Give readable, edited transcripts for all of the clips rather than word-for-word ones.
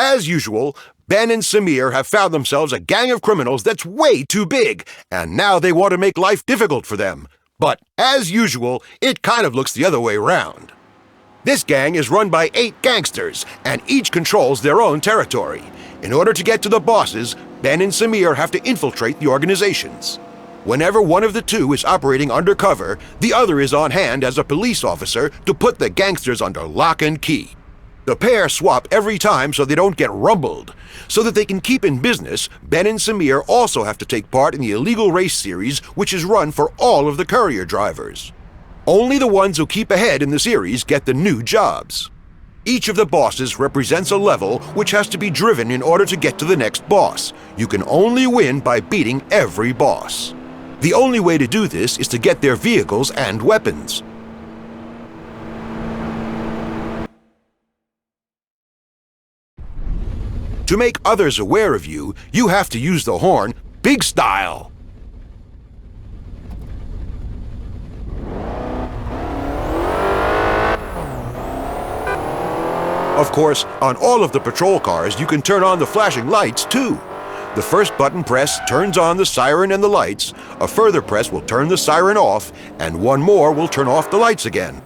As usual, Ben and Samir have found themselves a gang of criminals that's way too big, and now they want to make life difficult for them. But as usual, it kind of looks the other way around. This gang is run by 8 gangsters, and each controls their own territory. In order to get to the bosses, Ben and Samir have to infiltrate the organizations. Whenever one of the two is operating undercover, the other is on hand as a police officer to put the gangsters under lock and key. The pair swap every time so they don't get rumbled. So that they can keep in business, Ben and Samir also have to take part in the illegal race series, which is run for all of the courier drivers. Only the ones who keep ahead in the series get the new jobs. Each of the bosses represents a level which has to be driven in order to get to the next boss. You can only win by beating every boss. The only way to do this is to get their vehicles and weapons. To make others aware of you, you have to use the horn big style. Of course, on all of the patrol cars, you can turn on the flashing lights too. The first button press turns on the siren and the lights, a further press will turn the siren off, and one more will turn off the lights again.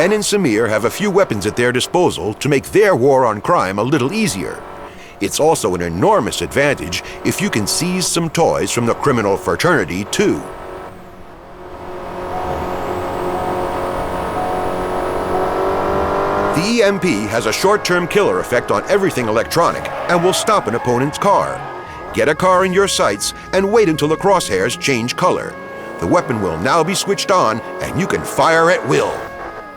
Ben and Samir have a few weapons at their disposal to make their war on crime a little easier. It's also an enormous advantage if you can seize some toys from the criminal fraternity, too. The EMP has a short-term killer effect on everything electronic and will stop an opponent's car. Get a car in your sights and wait until the crosshairs change color. The weapon will now be switched on and you can fire at will.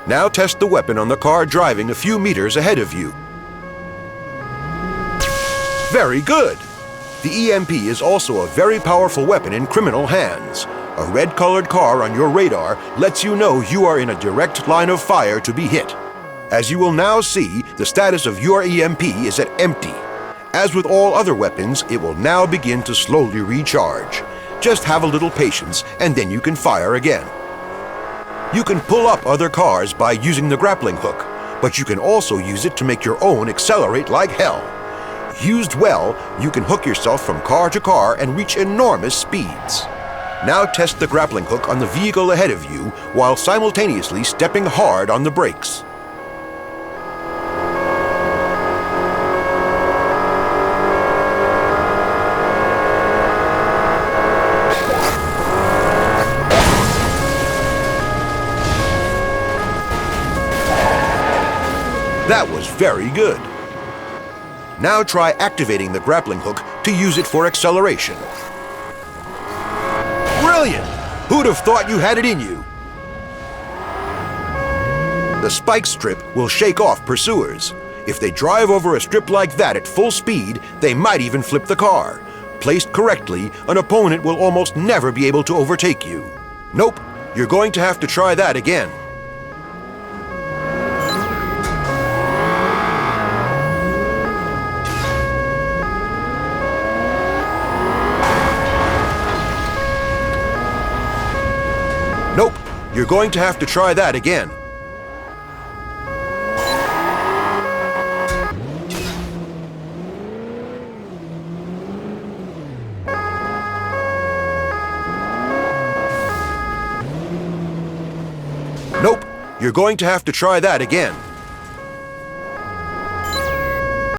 Now test the weapon on the car driving a few meters ahead of you. Very good! The EMP is also a very powerful weapon in criminal hands. A red-colored car on your radar lets you know you are in a direct line of fire to be hit. As you will now see, the status of your EMP is at empty. As with all other weapons, it will now begin to slowly recharge. Just have a little patience and then you can fire again. You can pull up other cars by using the grappling hook, but you can also use it to make your own accelerate like hell. Used well, you can hook yourself from car to car and reach enormous speeds. Now test the grappling hook on the vehicle ahead of you while simultaneously stepping hard on the brakes. That was very good. Now try activating the grappling hook to use it for acceleration. Brilliant! Who'd have thought you had it in you? The spike strip will shake off pursuers. If they drive over a strip like that at full speed, they might even flip the car. Placed correctly, an opponent will almost never be able to overtake you. Nope, you're going to have to try that again. Nope, you're going to have to try that again. Nope, you're going to have to try that again.